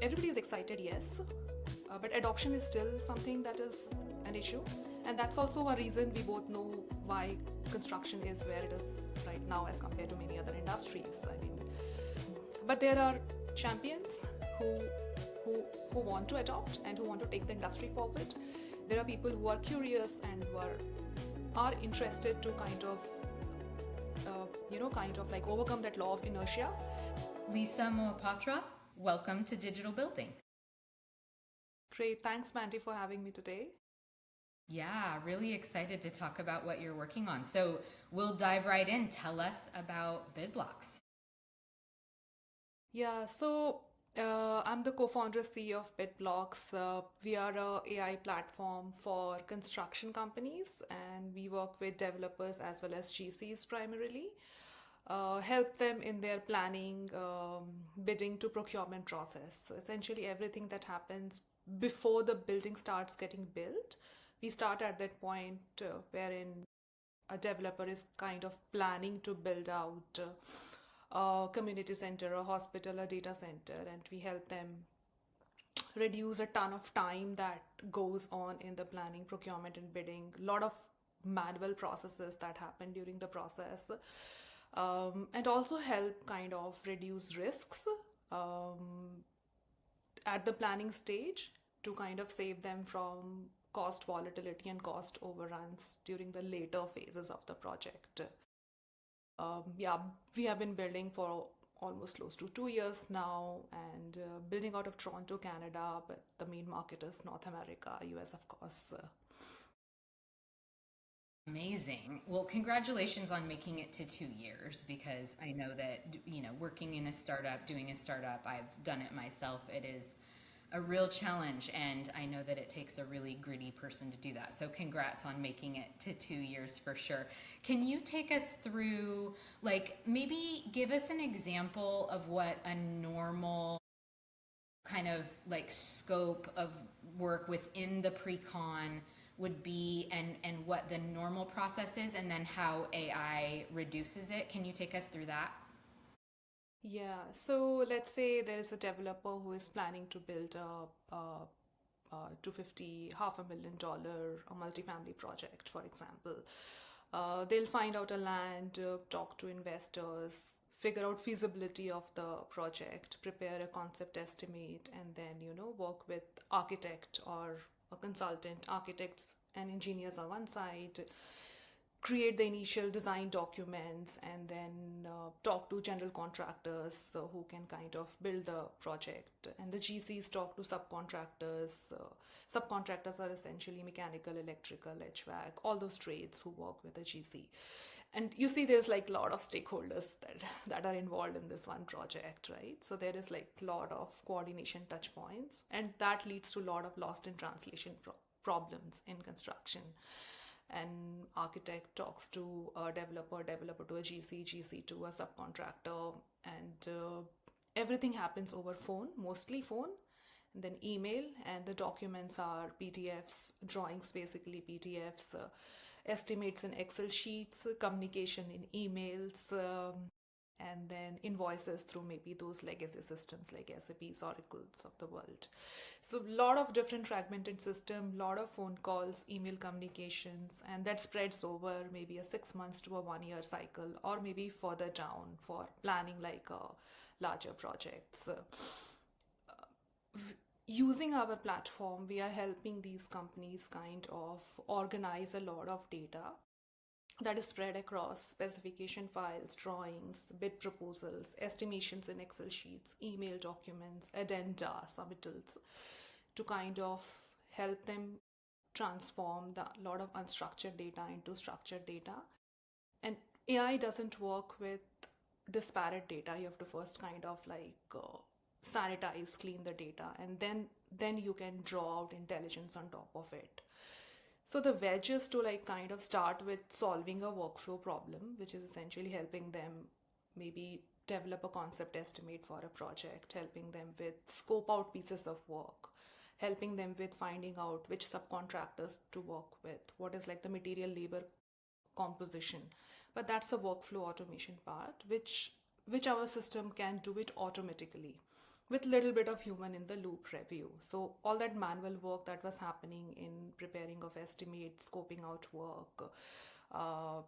everybody is excited, yes, but adoption is still something that is an issue. And that's also a reason we both know why construction is where it is right now as compared to many other industries. I mean, but there are champions who who want to adopt and who want to take the industry forward. There are people who are curious and who are interested to kind of kind of like overcome that law of inertia. Lisa Mohapatra, welcome to Digital Building. Great, thanks Mandy for having me today. Yeah, really excited to talk about what you're working on. So we'll dive right in. Tell us about BidBlocks. Yeah, so I'm the co-founder CEO of BitBlocks. We are a AI platform for construction companies, and we work with developers as well as GCs primarily. Help them in their planning, bidding to procurement process. So essentially, everything that happens before the building starts getting built, we start at that point wherein a developer is kind of planning to build out a community center, a hospital, a data center, and we help them reduce a ton of time that goes on in the planning, procurement, and bidding. A lot of manual processes that happen during the process, and also help kind of reduce risks at the planning stage to kind of save them from cost volatility and cost overruns during the later phases of the project. Yeah, we have been building for almost close to 2 years now, and building out of Toronto, Canada, but the main market is North America, US, of course. Amazing. Well, congratulations on making it to 2 years, because I know that, working in a startup, doing a startup, I've done it myself. It is a real challenge, and I know that it takes a really gritty person to do that. So congrats on making it to 2 years for sure. Can you take us through, like, maybe give us an example of what a normal kind of like scope of work within the pre-con would be, and what the normal process is, and then how AI reduces it? Can you take us through that? Yeah, so let's say there is a developer who is planning to build a 250 $500,000 a multifamily project, for example. They'll find out a land, talk to investors, figure out feasibility of the project, prepare a concept estimate, and then work with architect or a consultant, architects and engineers on one side, create the initial design documents, and then talk to general contractors who can kind of build the project, and the GCs talk to subcontractors. Subcontractors are essentially mechanical, electrical, HVAC, all those trades who work with a GC. And you see there's like a lot of stakeholders that are involved in this one project, right? So there is like a lot of coordination touch points, and that leads to a lot of lost in translation problems in construction. An architect talks to a developer, developer to a GC, GC to a subcontractor, and everything happens over phone, mostly phone, and then email, and the documents are PDFs, drawings basically PDFs, estimates in Excel sheets, communication in emails, and then invoices through maybe those legacy systems like SAPs, Oracles of the world. So a lot of different fragmented system, lot of phone calls, email communications, and that spreads over maybe a 6 months to a 1 year cycle, or maybe further down for planning like larger projects. Using our platform, we are helping these companies kind of organize a lot of data that is spread across specification files, drawings, bid proposals, estimations in Excel sheets, email documents, addenda, submittals, to kind of help them transform the lot of unstructured data into structured data. And AI doesn't work with disparate data. You have to first kind of like sanitize, clean the data, and then you can draw out intelligence on top of it. So the wedge is to like kind of start with solving a workflow problem, which is essentially helping them maybe develop a concept estimate for a project, helping them with scope out pieces of work, helping them with finding out which subcontractors to work with, what is like the material labor composition. But that's the workflow automation part, which our system can do it automatically. with little bit of human in the loop review. So all that manual work that was happening in preparing of estimates, scoping out work, uh,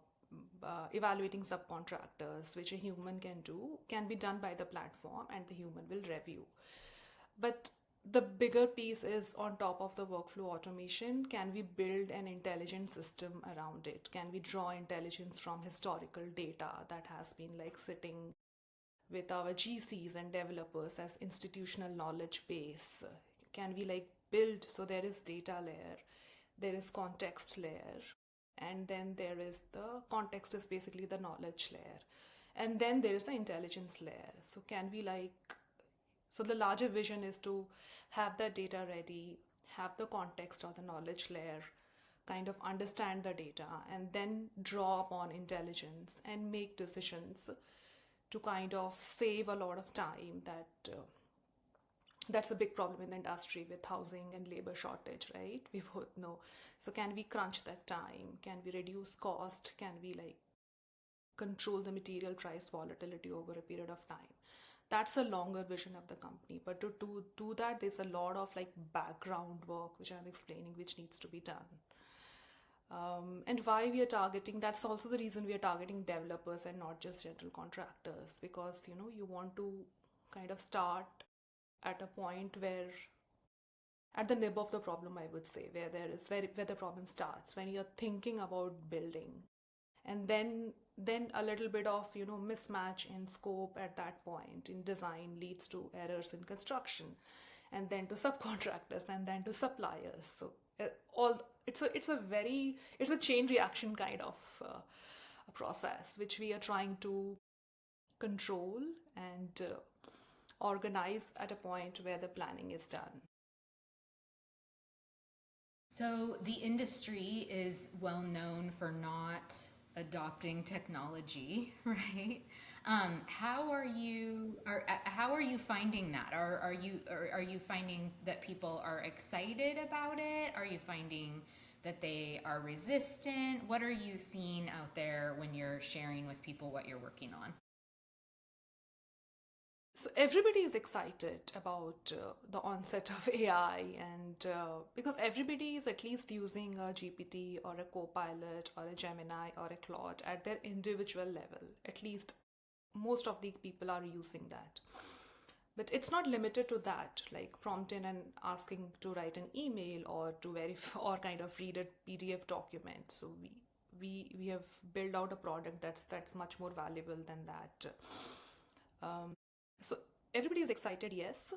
evaluating subcontractors, which a human can do, can be done by the platform and the human will review. But the bigger piece is on top of the workflow automation. Can we build an intelligent system around it? Can we draw intelligence from historical data that has been like sitting with our GCs and developers as institutional knowledge base? Can we like build so there is data layer, there is context layer, and then there is the context is basically the knowledge layer, and then there is the intelligence layer. So can we like so the larger vision is to have the data ready, have the context or the knowledge layer, kind of understand the data, and then draw upon intelligence and make decisions to kind of save a lot of time that's a big problem in the industry with housing and labor shortage, right? We both know. So can we crunch that time? Can we reduce cost? Can we like control the material price volatility over a period of time? That's a longer vision of the company. But to do that, there's a lot of like background work, which I'm explaining, which needs to be done. And why we are targeting, that's also the reason we are targeting developers and not just general contractors, because you want to kind of start at a point where at the nib of the problem, I would say, where the problem starts, when you're thinking about building, and then a little bit of mismatch in scope at that point in design leads to errors in construction, and then to subcontractors, and then to suppliers. So all it's a chain reaction kind of a process which we are trying to control and organize at a point where the planning is done. So the industry is well known for not adopting technology, right? How are you finding that? Are you finding that people are excited about it? Are you finding that they are resistant? What are you seeing out there when you're sharing with people what you're working on? So everybody is excited about the onset of AI, and because everybody is at least using a GPT or a Copilot or a Gemini or a Claude at their individual level. At least most of the people are using that. But it's not limited to that, like prompting and asking to write an email or to verify or kind of read a PDF document. So we have built out a product that's much more valuable than that. So everybody is excited, yes,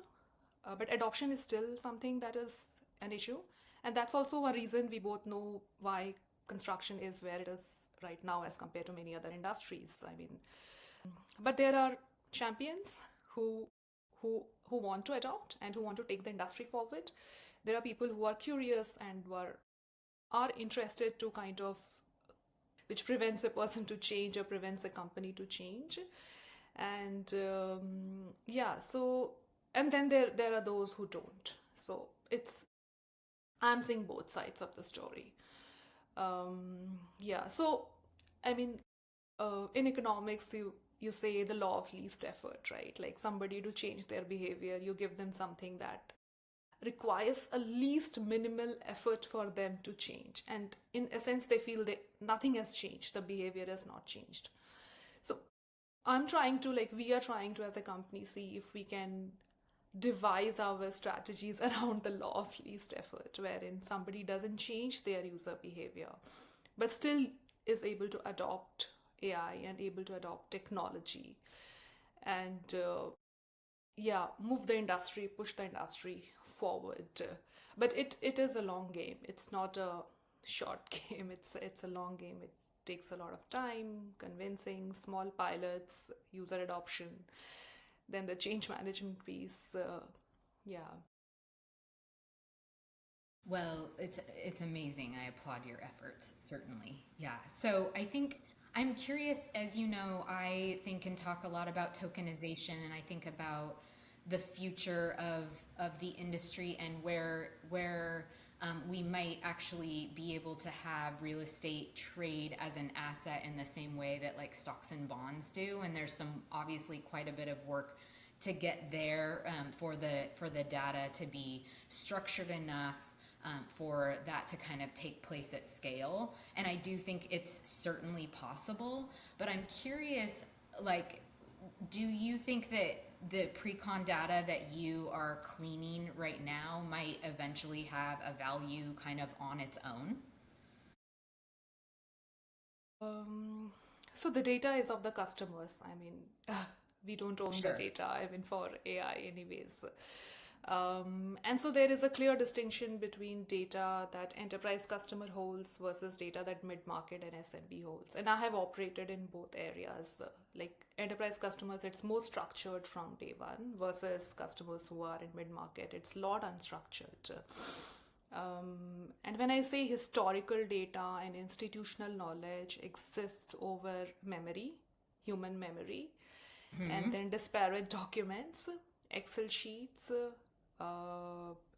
but adoption is still something that is an issue, and that's also a reason we both know why construction is where it is right now as compared to many other industries. I mean, but there are champions who who want to adopt and who want to take the industry forward. There are people who are curious and who are interested to kind of which prevents a person to change or prevents a company to change. And yeah, so and then there are those who don't. So it's I'm seeing both sides of the story. Yeah, so I mean, in economics, you say the law of least effort, right? Like somebody to change their behavior, you give them something that requires a least minimal effort for them to change, and in a sense they feel that nothing has changed, the behavior has not changed. So I'm trying to like we are trying to as a company see if we can devise our strategies around the law of least effort, wherein somebody doesn't change their user behavior but still is able to adopt AI and able to adopt technology and yeah, move the industry, push the industry forward. But it is a long game. It's not a short game. It's a long game. It takes a lot of time, convincing, small pilots, user adoption, then the change management piece. Yeah. Well, it's amazing. I applaud your efforts, certainly. Yeah. So I think I'm curious, as you know, I think and talk a lot about tokenization, and I think about the future of the industry and where we might actually be able to have real estate trade as an asset in the same way that like stocks and bonds do. And there's some obviously quite a bit of work to get there, for the data to be structured enough, for that to kind of take place at scale. And I do think it's certainly possible, but I'm curious, like, do you think that the pre-con data that you are cleaning right now might eventually have a value kind of on its own? Um, so the data is of the customers. I mean, we don't own the Sure. data. I mean, for AI, anyways. And so there is a clear distinction between data that enterprise customer holds versus data that mid-market and SMB holds. And I have operated in both areas. Like enterprise customers, it's more structured from day one versus customers who are in mid-market, it's a lot unstructured. And when I say historical data and institutional knowledge exists over memory, human memory, and then disparate documents, Excel sheets,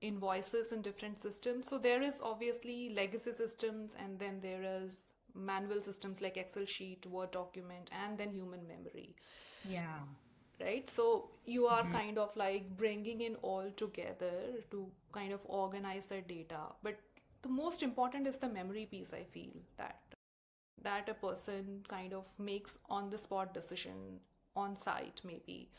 invoices in different systems. So there is obviously legacy systems, and then there is manual systems like Excel sheet, Word document, and then human memory, Yeah. right? So you are kind of like bringing in all together to kind of organize that data. But the most important is the memory piece, I feel, that a person kind of makes on the spot decision on site maybe,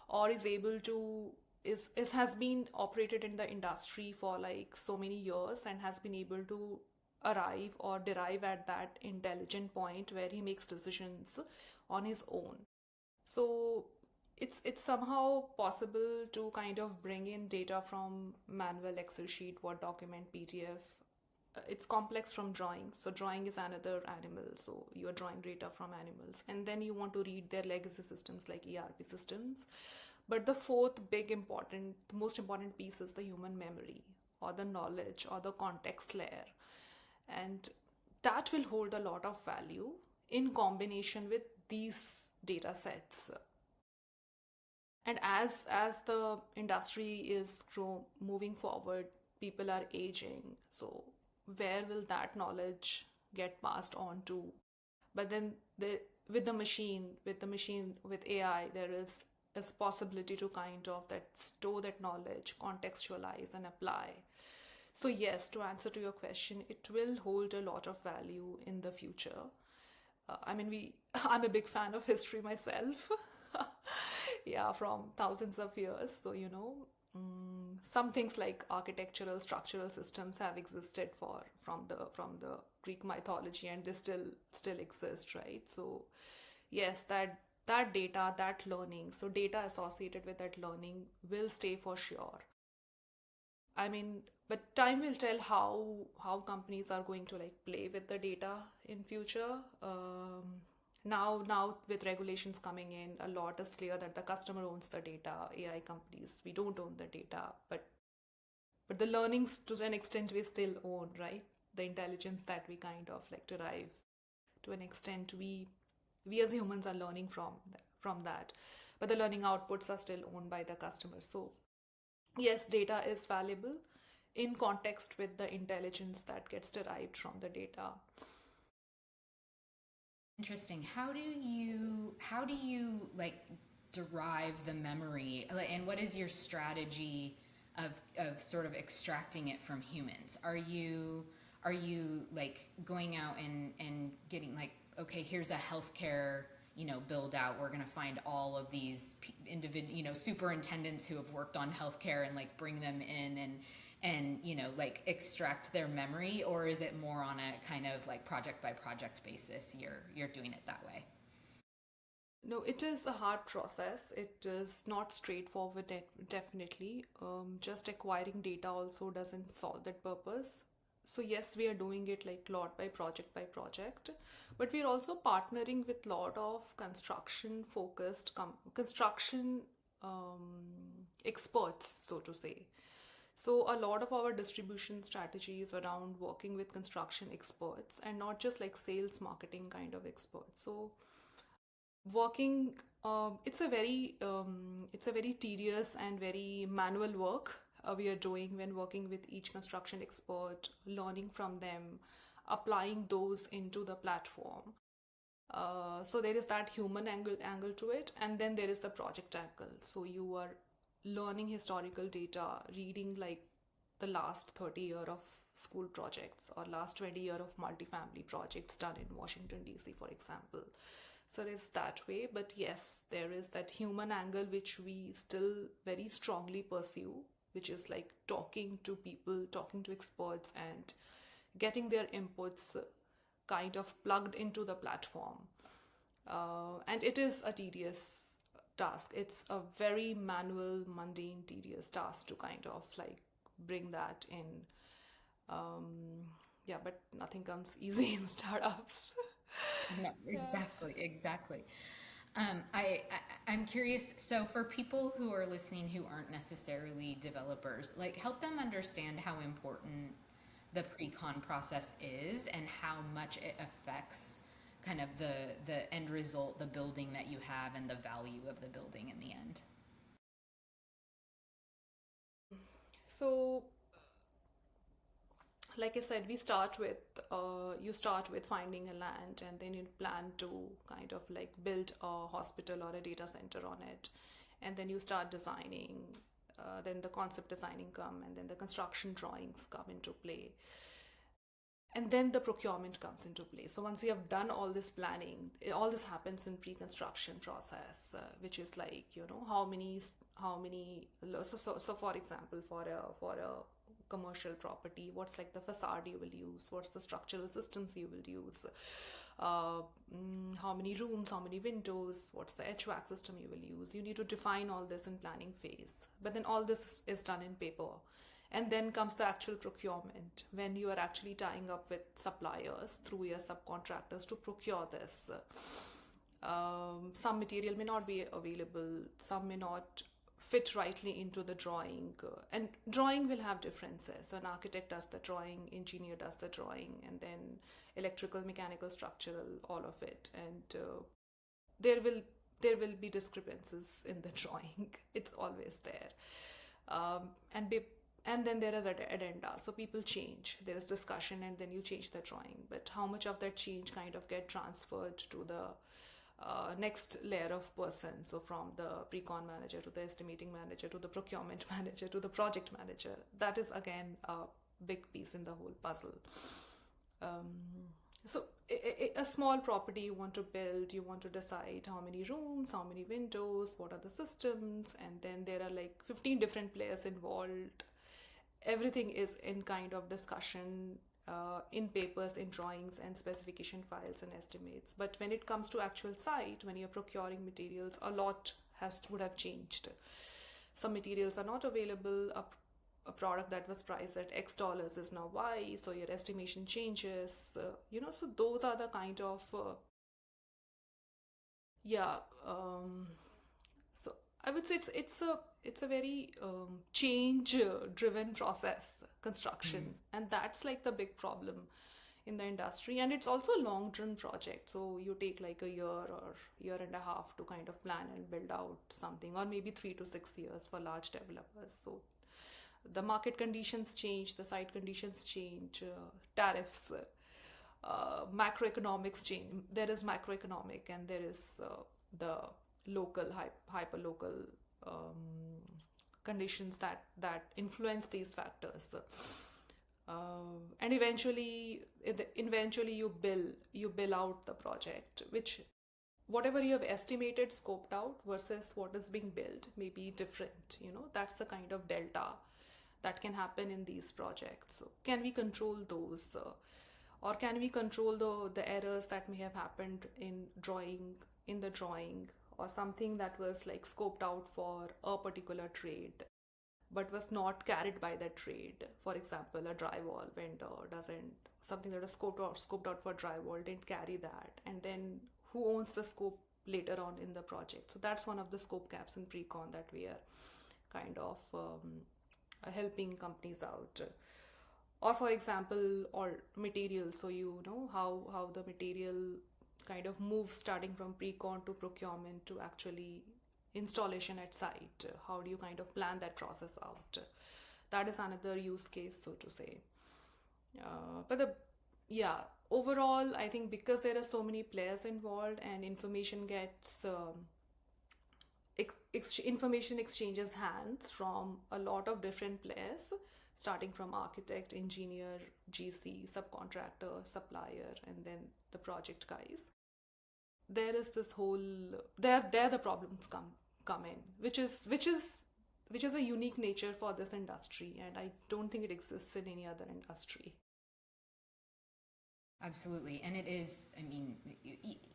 or is able to is has been operated in the industry for like so many years and has been able to arrive or derive at that intelligent point where he makes decisions on his own. So it's somehow possible to kind of bring in data from manual Excel sheet, Word document, PDF. It's complex from drawings. So drawing is another animal. So you are drawing data from animals, and then you want to read their legacy systems like ERP systems. But the fourth big important, the most important piece is the human memory or the knowledge or the context layer, and that will hold a lot of value in combination with these data sets. And as the industry is moving forward, people are aging, so where will that knowledge get passed on to? But then with the machine with AI, there is a possibility to kind of that store that knowledge, contextualize and apply. So yes, to answer to your question, it will hold a lot of value in the future. I mean, I'm a big fan of history myself. Yeah, from thousands of years. So, some things like architectural, structural systems have existed from the Greek mythology, and they still exist, right? So, yes, that data, that learning, so data associated with that learning will stay for sure. I mean, but time will tell how companies are going to like play with the data in future. Now with regulations coming in, a lot is clear that the customer owns the data. AI companies, we don't own the data, but the learnings to an extent we still own, right? The intelligence that we kind of like derive to an extent we as humans are learning from that, but the learning outputs are still owned by the customers. So yes, data is valuable in context with the intelligence that gets derived from the data. Interesting. How do you like derive the memory? And what is your strategy of sort of extracting it from humans? Are you like going out and getting like, okay, here's a healthcare, build out. We're going to find all of these individual, superintendents who have worked on healthcare and like bring them in and like extract their memory, or is it more on a kind of like project by project basis? You're doing it that way. No, it is a hard process. It is not straightforward, definitely. Just acquiring data also doesn't solve that purpose. So yes, we are doing it like lot by project, but we are also partnering with lot of construction focused construction experts, so to say. So a lot of our distribution strategies around working with construction experts and not just like sales marketing kind of experts. So working it's a very tedious and very manual work we are doing when working with each construction expert, learning from them, applying those into the platform. So there is that human angle to it, and then there is the project angle. So you are learning historical data, reading like the last 30 year of school projects or last 20 year of multifamily projects done in Washington DC, for example. So it is that way, but yes, there is that human angle which we still very strongly pursue, which is like talking to people, talking to experts, and getting their inputs kind of plugged into the platform. And it is a tedious task. It's a very manual, mundane, tedious task to kind of like bring that in. Yeah, but nothing comes easy in startups. No, Yeah. exactly, exactly. I'm curious. So, for people who are listening who aren't necessarily developers, like help them understand how important the pre-con process is and how much it affects kind of the end result, the building that you have, and the value of the building in the end. So, like I said, we start with you start with finding a land, and then you plan to kind of like build a hospital or a data center on it, and then you start designing. Then the concept designing come, and then the construction drawings come into play, and then the procurement comes into play. So once you have done all this planning, all this happens in pre-construction process, which is like, how many so for example, for a commercial property, what's like the facade you will use, what's the structural systems you will use, uh, how many rooms, how many windows, what's the HVAC system you will use. You need to define all this in planning phase, but then all this is done in paper. And then comes the actual procurement, when you are actually tying up with suppliers through your subcontractors to procure this. Some material may not be available, some may not fit rightly into the drawing, and drawing will have differences. So an architect does the drawing, engineer does the drawing, and then electrical, mechanical, structural, all of it. And there will there will be discrepancies in the drawing. It's always there. And be, and then there is an addenda, so people change, there is discussion, and then you change the drawing, but how much of that change kind of get transferred to the next layer of person, so from the pre-con manager to the estimating manager to the procurement manager to the project manager, that is again a big piece in the whole puzzle. So a small property you want to build, you want to decide how many rooms, how many windows, what are the systems, and then there are like 15 different players involved. Everything is in kind of discussion, in papers, in drawings and specification files and estimates. But when it comes to actual site, when you're procuring materials, a lot has would have changed. Some materials are not available. A product that was priced at X dollars is now Y, so your estimation changes. So those are the kind of yeah. So I would say it's a very change driven process, construction, Mm. and that's like the big problem in the industry. And it's also a long term project, so you take like a year or year and a half to kind of plan and build out something, or maybe 3 to 6 years for large developers. So the market conditions change, the site conditions change, tariffs, macroeconomics change. There is macroeconomic, and there is the local, hyper local conditions that influence these factors. And eventually you bill out the project, which whatever you have estimated, scoped out versus what is being built may be different. That's the kind of delta that can happen in these projects. So can we control those, or can we control the errors that may have happened in the drawing, or something that was like scoped out for a particular trade but was not carried by that trade. For example, a drywall vendor doesn't, something that was scoped out for drywall didn't carry that, and then who owns the scope later on in the project? So that's one of the scope gaps in pre-con that we are kind of helping companies out. Or for example, or material, so how the material kind of moves starting from pre-con to procurement to actually installation at site. How do you kind of plan that process out? That is another use case, so to say. But yeah, overall, I think because there are so many players involved and information gets information exchanges hands from a lot of different players, starting from architect, engineer, GC, subcontractor, supplier, and then the project guys. There is this whole there the problems come in, which is a unique nature for this industry, and I don't think it exists in any other industry. Absolutely. And it is, I mean,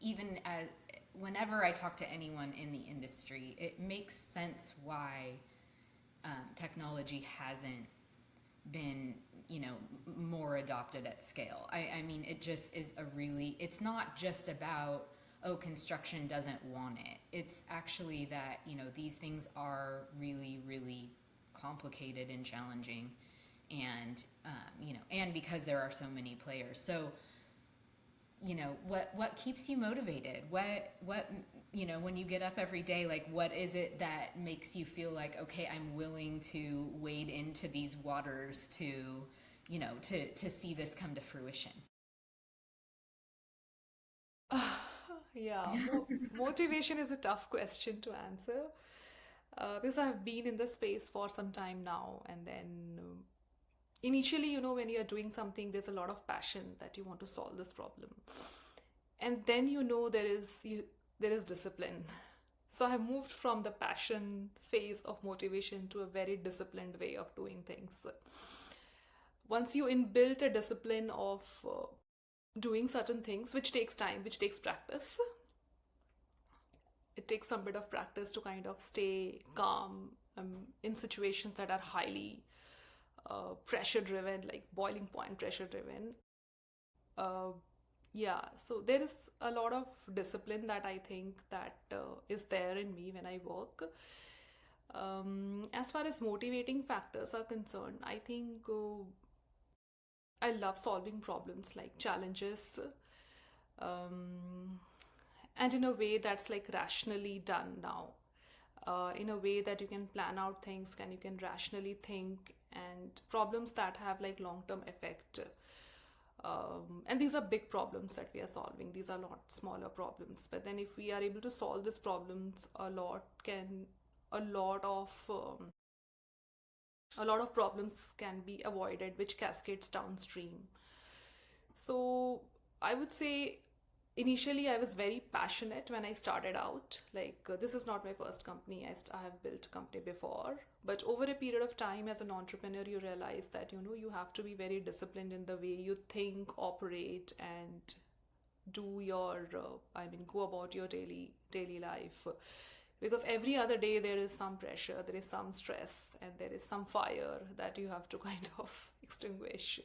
even as whenever I talk to anyone in the industry, it makes sense why technology hasn't been, more adopted at scale. I mean, it just is it's not just about, oh, construction doesn't want it. It's actually that, these things are really, really complicated and challenging. And, and because there are so many players. So, what keeps you motivated? What when you get up every day, like what is it that makes you feel like, okay, I'm willing to wade into these waters to to see this come to fruition? Yeah, motivation is a tough question to answer, because I've been in the space for some time now, and then initially, when you're doing something, there's a lot of passion that you want to solve this problem, and then there is discipline. So I moved from the passion phase of motivation to a very disciplined way of doing things. Once you inbuilt a discipline of doing certain things, which takes time, which takes practice, it takes some bit of practice to kind of stay calm in situations that are highly pressure driven, like boiling point pressure driven. uh, yeah, so there is a lot of discipline that I think that is there in me when I work. As far as motivating factors are concerned, I think I love solving problems, like challenges, um, and in a way that's like rationally done now, in a way that you can plan out things, and you can rationally think, and problems that have like long term effect. And these are big problems that we are solving. These are not smaller problems. But then, if we are able to solve these problems, a lot of a lot of problems can be avoided, which cascades downstream. So I would say initially I was very passionate when I started out. Like, this is not my first company. I have built a company before. But over a period of time as an entrepreneur, you realize that, you have to be very disciplined in the way you think, operate, and do your, go about your daily life. Because every other day there is some pressure, there is some stress, and there is some fire that you have to kind of extinguish.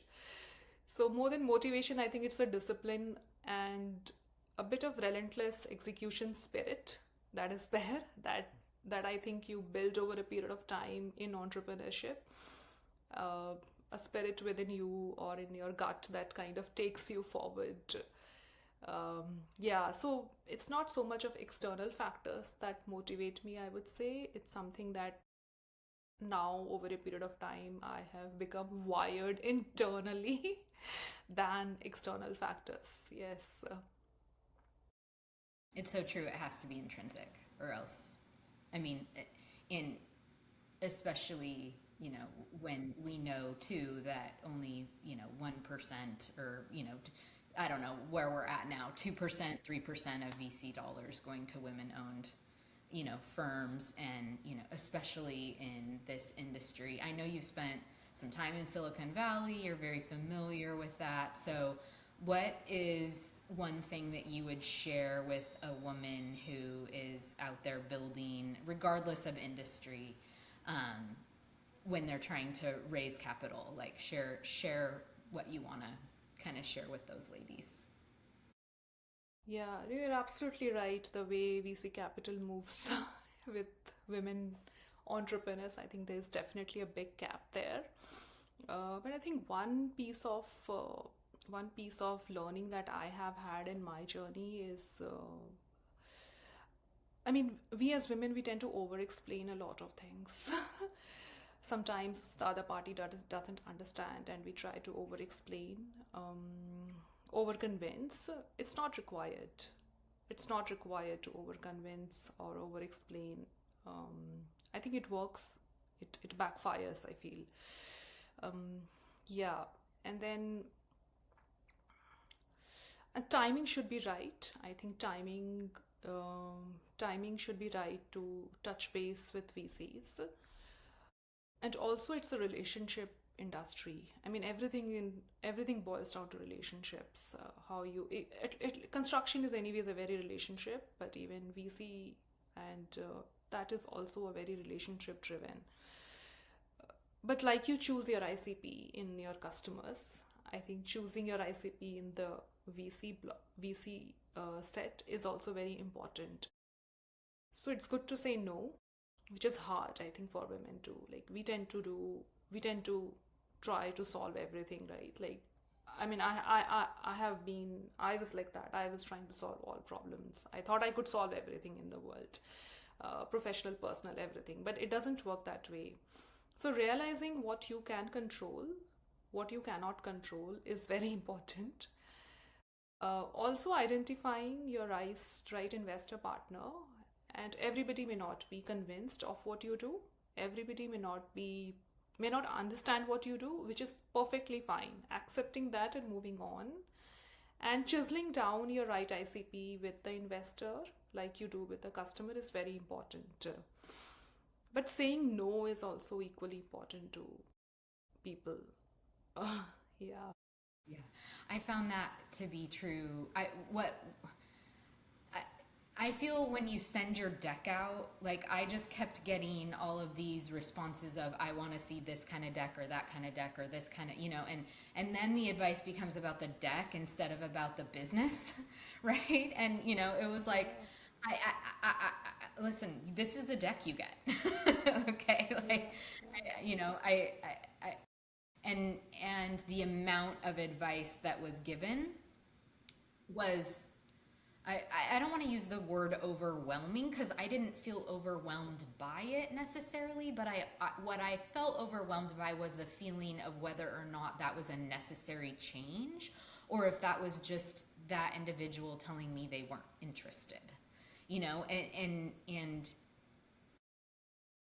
So more than motivation, I think it's the discipline and a bit of relentless execution spirit that is there, that I think you build over a period of time in entrepreneurship. Uh, a spirit within you or in your gut that kind of takes you forward. Yeah, so it's not so much of external factors that motivate me, I would say. It's something that now, over a period of time, I have become wired internally than external factors. Yes. It's so true. It has to be intrinsic, or else, I mean, in especially when we know too that only 1% or I don't know where we're at now, 2%, 3% of VC dollars going to women owned firms, and especially in this industry. I know you spent some time in Silicon Valley, you're very familiar with that. So what is one thing that you would share with a woman who is out there building, regardless of industry, um, when they're trying to raise capital? Like, share what you want to kind of share with those ladies. Yeah, you're absolutely right. The way VC capital moves with women entrepreneurs, I think there's definitely a big gap there. But I think one piece of learning that I have had in my journey is, we as women, we tend to over explain a lot of things. Sometimes the other party doesn't understand, and we try to over explain. over convince. It's not required. It's not required to over convince or over explain. I think it works. It backfires, I feel. Um, yeah. And then timing should be right. I think timing should be right to touch base with VCs. And also it's a relationship industry. I mean, everything boils down to relationships. How you construction is anyways a very relationship, but even VC and that is also a very relationship driven. But like you choose your ICP in your customers, I think choosing your ICP in the VC set is also very important. So it's good to say no, which is hard, I think, for women too. Like we tend to try to solve everything, right? Like, I mean, I was like that. I was trying to solve all problems. I thought I could solve everything in the world, professional, personal, everything. But it doesn't work that way. So realizing what you can control, what you cannot control is very important. Also, identifying your right investor partner, and everybody may not be convinced of what you do. Everybody may not understand what you do, which is perfectly fine. Accepting that and moving on, and chiseling down your right ICP with the investor, like you do with the customer, is very important. But saying no is also equally important to people. Yeah. Yeah, I found that to be true. I, I feel when you send your deck out, like I just kept getting all of these responses of I want to see this kind of deck or that kind of deck or this kind of, and then the advice becomes about the deck instead of about the business, right? And it was like listen, this is the deck you get. Okay, like I and the amount of advice that was given was I don't want to use the word overwhelming because I didn't feel overwhelmed by it necessarily, but what I felt overwhelmed by was the feeling of whether or not that was a necessary change or if that was just that individual telling me they weren't interested. And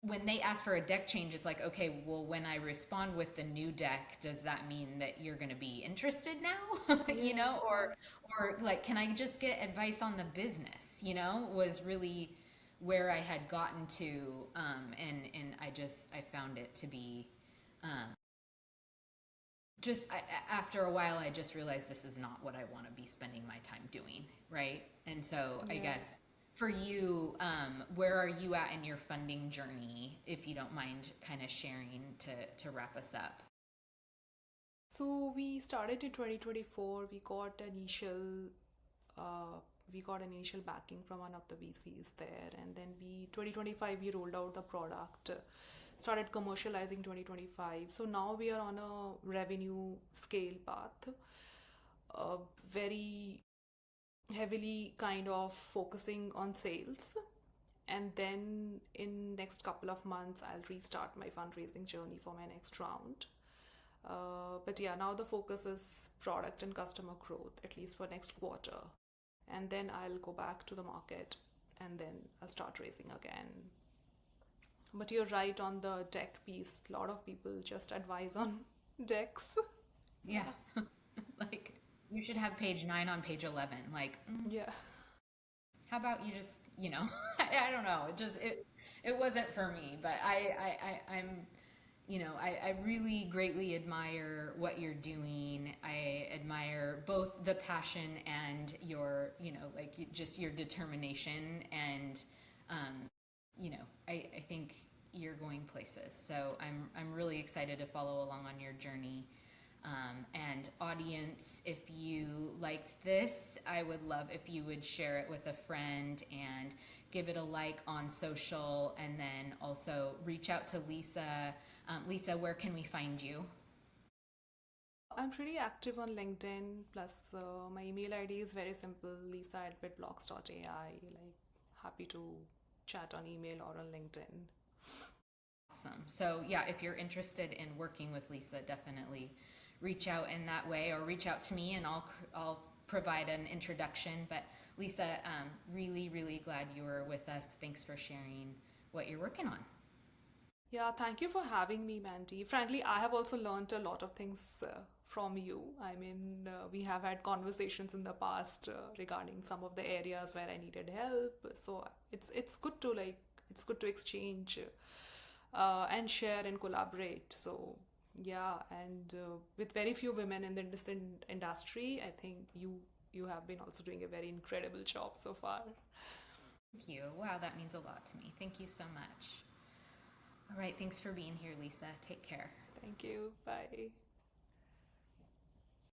when they ask for a deck change, it's like, okay, well, when I respond with the new deck, does that mean that you're going to be interested now? Yeah. Or like, can I just get advice on the business? Was really where I had gotten to, and I found it to be, um, after a while, I just realized this is not what I want to be spending my time doing, right? And so I Yeah. guess for you, where are you at in your funding journey, if you don't mind kind of sharing to wrap us up? So we started in 2024. Uh, we got an initial backing from one of the VCs there, and then 2025 we rolled out the product, started commercializing 2025. So now we are on a revenue scale path, very heavily kind of focusing on sales, and then in next couple of months I'll restart my fundraising journey for my next round. But yeah, now the focus is product and customer growth, at least for next quarter. And then I'll go back to the market and then I'll start raising again. But you're right on the deck piece. A lot of people just advise on decks. Yeah, Yeah. like you should have page 9 on page 11. Like, Yeah. how about you just, I don't know. It wasn't for me, but I really greatly admire what you're doing. I admire both the passion and your, just your determination. And, I think you're going places. So I'm really excited to follow along on your journey. And audience, if you liked this, I would love if you would share it with a friend and give it a like on social, and then also reach out to Lisa. Lisa, where can we find you? I'm pretty active on LinkedIn. Plus, my email ID is very simple, lisa@bitblocks.ai. Like, happy to chat on email or on LinkedIn. Awesome. So yeah, if you're interested in working with Lisa, definitely reach out in that way, or reach out to me and I'll provide an introduction. But Lisa, really, really glad you were with us. Thanks for sharing what you're working on. Yeah, thank you for having me, Mandy. Frankly, I have also learned a lot of things from you. I mean, we have had conversations in the past regarding some of the areas where I needed help. So it's good to it's good to exchange and share and collaborate. So yeah, and with very few women in industry, I think you have been also doing a very incredible job so far. Thank you. Wow, that means a lot to me. Thank you so much. All right, thanks for being here, Lisa. Take care. Thank you. Bye.